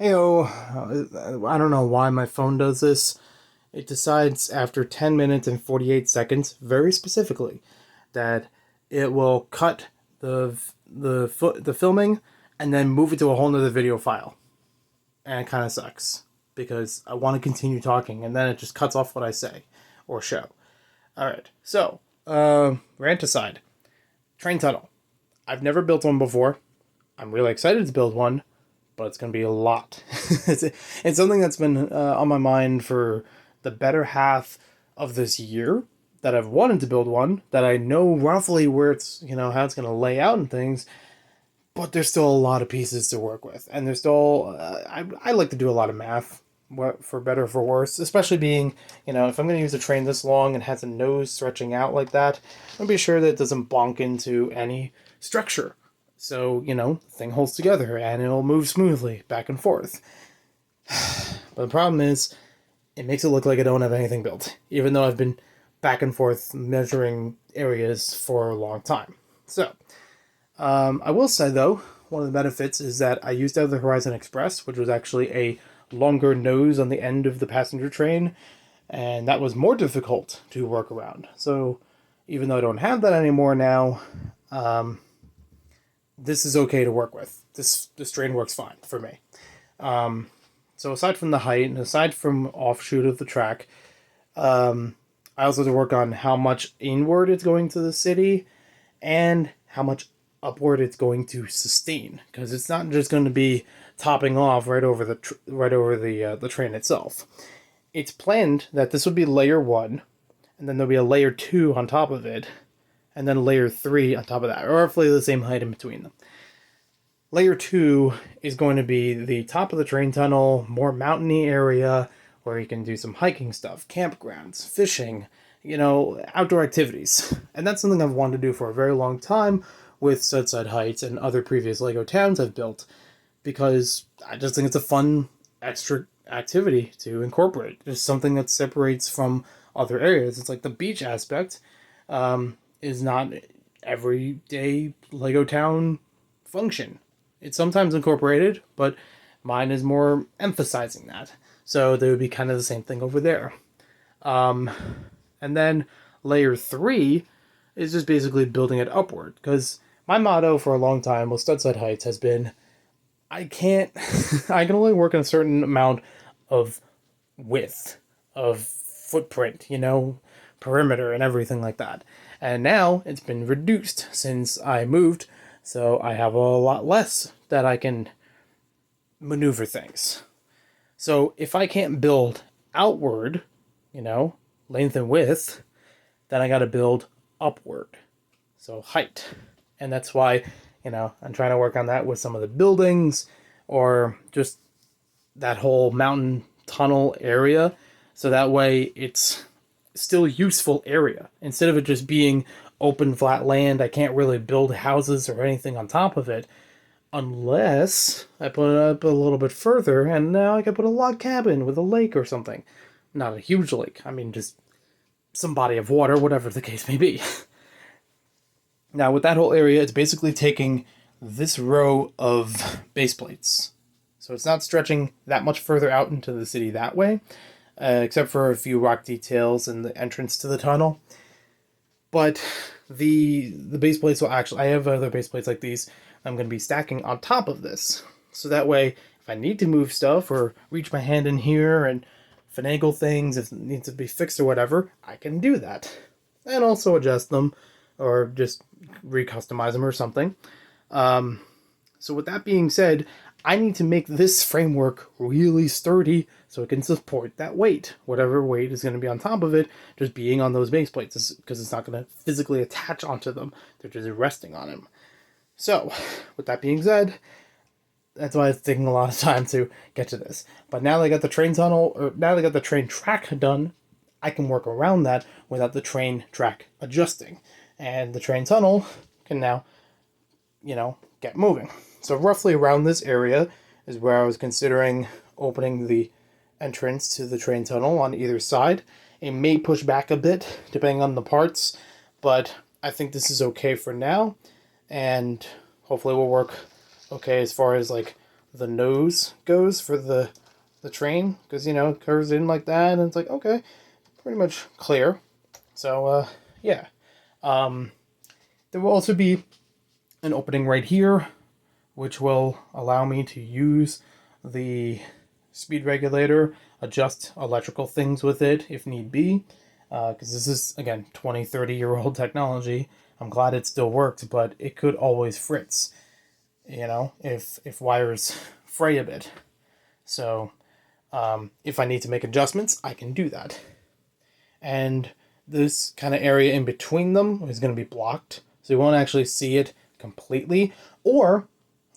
Heyo, I don't know why my phone does this. It decides after 10 minutes and 48 seconds, very specifically, that it will cut the filming and then move it to a whole nother video file. And it kind of sucks because I want to continue talking and then it just cuts off what I say or show. All right, so, rant aside, train tunnel. I've never built one before. I'm really excited to build one, but it's going to be a lot. it's something that's been on my mind for the better half of this year. That I've wanted to build one, that I know roughly where it's, how it's going to lay out and things, but there's still a lot of pieces to work with. And there's still, I like to do a lot of math, for better or for worse, especially being, if I'm going to use a train this long and has a nose stretching out like that, I'll be sure that it doesn't bonk into any structure. So, the thing holds together and it'll move smoothly back and forth. But the problem is, it makes it look like I don't have anything built, even though I've been back and forth measuring areas for a long time. So, I will say though, one of the benefits is that I used out the Horizon Express, which was actually a longer nose on the end of the passenger train, and that was more difficult to work around. So, even though I don't have that anymore now, this is okay to work with. This train works fine for me. So aside from the height and aside from offshoot of the track, I also have to work on how much inward it's going to the city and how much upward it's going to sustain, because it's not just going to be topping off right over the train itself. It's planned that this would be layer 1, and then there'll be a layer 2 on top of it, and then layer 3 on top of that, or roughly the same height in between them. Layer 2 is going to be the top of the train tunnel, more mountainy area where you can do some hiking stuff, campgrounds, fishing, outdoor activities. And that's something I've wanted to do for a very long time with Studside Heights and other previous Lego towns I've built, because I just think it's a fun extra activity to incorporate. Just something that separates from other areas. It's like the beach aspect is not everyday Lego town function. It's sometimes incorporated, but mine is more emphasizing that. So they would be kind of the same thing over there. And then layer 3 is just basically building it upward. Because my motto for a long time with Studside Heights has been, I can only work on a certain amount of width, of footprint, perimeter and everything like that. And now it's been reduced since I moved, so I have a lot less that I can maneuver things. So if I can't build outward, length and width, then I got to build upward. So height. And that's why, I'm trying to work on that with some of the buildings or just that whole mountain tunnel area. So that way it's still useful area. Instead of it just being open flat land, I can't really build houses or anything on top of it. Unless I put it up a little bit further, and now I can put a log cabin with a lake or something. Not a huge lake. I mean, just some body of water, whatever the case may be. Now, with that whole area, it's basically taking this row of base plates. So it's not stretching that much further out into the city that way, except for a few rock details and the entrance to the tunnel. But the base plates will actually, I have other base plates like these I'm going to be stacking on top of this. So that way, if I need to move stuff or reach my hand in here and finagle things, if it needs to be fixed or whatever, I can do that. And also adjust them or just recustomize them or something. So with that being said, I need to make this framework really sturdy so it can support that weight. Whatever weight is going to be on top of it, just being on those base plates, because it's not going to physically attach onto them. They're just resting on them. So, with that being said, that's why it's taking a lot of time to get to this. But now that I got the train tunnel, or now that I got the train track done, I can work around that without the train track adjusting. And the train tunnel can now, get moving. So roughly around this area is where I was considering opening the entrance to the train tunnel on either side. It may push back a bit, depending on the parts, but I think this is okay for now. And hopefully will work okay as far as like the nose goes for the train, because, it curves in like that, and it's like, okay, pretty much clear. So, yeah. There will also be an opening right here, which will allow me to use the speed regulator, adjust electrical things with it if need be, because this is, again, 20, 30-year-old technology. I'm glad it still works, but it could always fritz, if wires fray a bit. So if I need to make adjustments, I can do that. And this kind of area in between them is going to be blocked, so you won't actually see it completely. Or,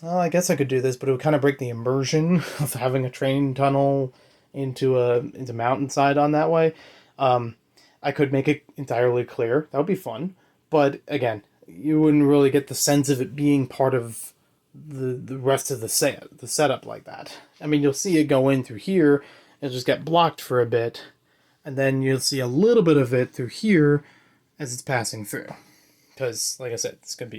well, I guess I could do this, but it would kind of break the immersion of having a train tunnel into mountainside on that way. I could make it entirely clear. That would be fun. But again, you wouldn't really get the sense of it being part of the rest of the setup like that. I mean, you'll see it go in through here, it'll just get blocked for a bit, and then you'll see a little bit of it through here as it's passing through. Because, like I said, there's going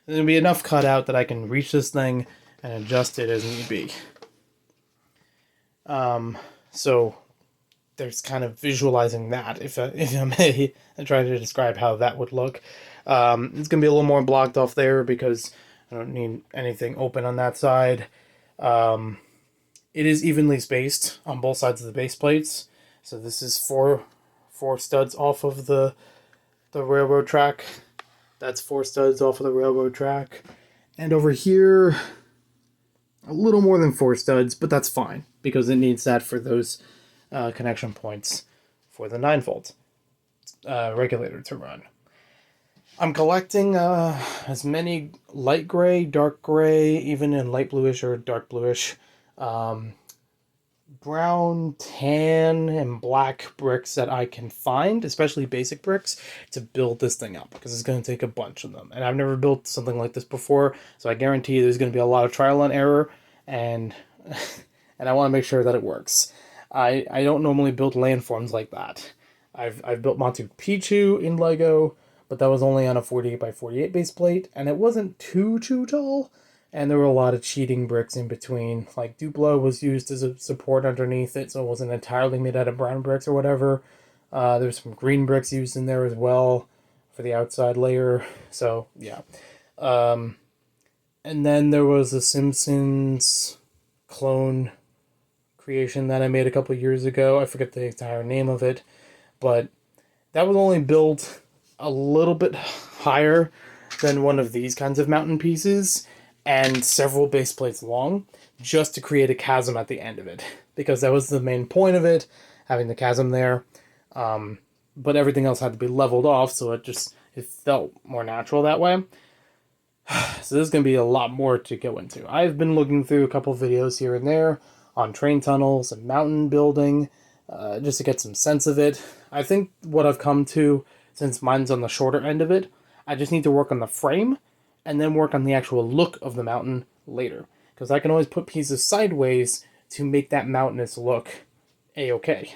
to be enough cut out that I can reach this thing and adjust it as need be. So there's kind of visualizing that, if I may, and try to describe how that would look. It's going to be a little more blocked off there because I don't need anything open on that side. It is evenly spaced on both sides of the base plates. So this is four studs off of the railroad track. That's 4 studs off of the railroad track. And over here, a little more than 4 studs, but that's fine because it needs that for those connection points for the 9-volt regulator to run. I'm collecting as many light gray, dark gray, even in light bluish or dark bluish, brown, tan, and black bricks that I can find, especially basic bricks, to build this thing up, because it's going to take a bunch of them. And I've never built something like this before, so I guarantee there's going to be a lot of trial and error, and and I want to make sure that it works. I don't normally build landforms like that. I've built Machu Picchu in Lego, but that was only on a 48 by 48 base plate, and it wasn't too tall. And there were a lot of cheating bricks in between. Like Duplo was used as a support underneath it, so it wasn't entirely made out of brown bricks or whatever. There's some green bricks used in there as well for the outside layer. So, yeah. And then there was a Simpsons clone creation that I made a couple years ago. I forget the entire name of it. But that was only built a little bit higher than one of these kinds of mountain pieces, and several base plates long, just to create a chasm at the end of it, because that was the main point of it, having the chasm there. But everything else had to be leveled off, so it felt more natural that way. So there's going to be a lot more to go into. I've been looking through a couple videos here and there on train tunnels and mountain building, just to get some sense of it. I think what I've come to, since mine's on the shorter end of it, I just need to work on the frame and then work on the actual look of the mountain later. Because I can always put pieces sideways to make that mountainous look a-okay.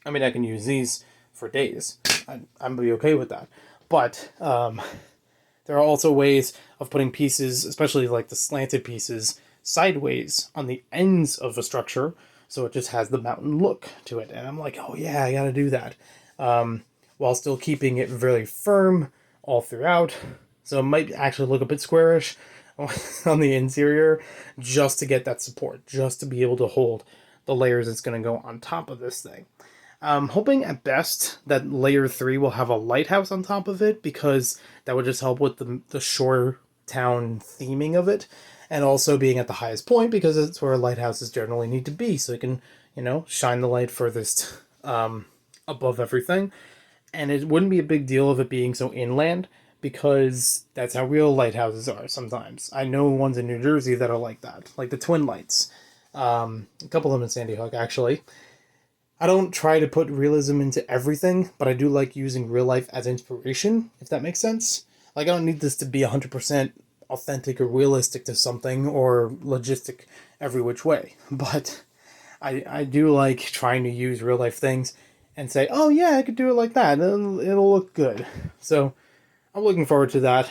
I mean, I can use these for days. I'm going to be okay with that. But there are also ways of putting pieces, especially like the slanted pieces, sideways on the ends of a structure, so it just has the mountain look to it. And I'm like, oh yeah, I gotta do that. While still keeping it very firm all throughout. So it might actually look a bit squarish on the interior, just to get that support, just to be able to hold the layers that's going to go on top of this thing. I'm hoping at best that layer 3 will have a lighthouse on top of it, because that would just help with the shore town theming of it, and also being at the highest point, because it's where lighthouses generally need to be, so it can, shine the light furthest above everything. And it wouldn't be a big deal of it being so inland, because that's how real lighthouses are sometimes. I know ones in New Jersey that are like that, like the Twin Lights. A couple of them in Sandy Hook, actually. I don't try to put realism into everything, but I do like using real life as inspiration, if that makes sense. Like, I don't need this to be 100% authentic or realistic to something, or logistic every which way. But I do like trying to use real life things and say, oh yeah, I could do it like that. It'll look good. So I'm looking forward to that.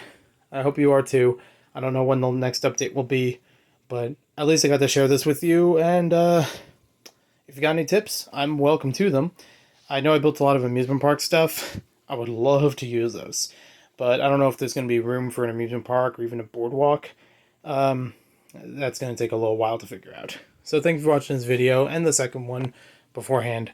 I hope you are too. I don't know when the next update will be, But at least I got to share this with you, and if you got any tips, I'm welcome to them. I know I built a lot of amusement park stuff. I would love to use those. But I don't know if there's going to be room for an amusement park or even a boardwalk. That's going to take a little while to figure out. So thank you for watching this video and the second one beforehand.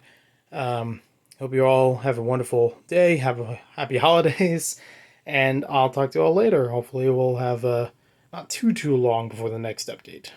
Hope you all have a wonderful day, have a happy holidays, and I'll talk to you all later. Hopefully we'll have not too long before the next update.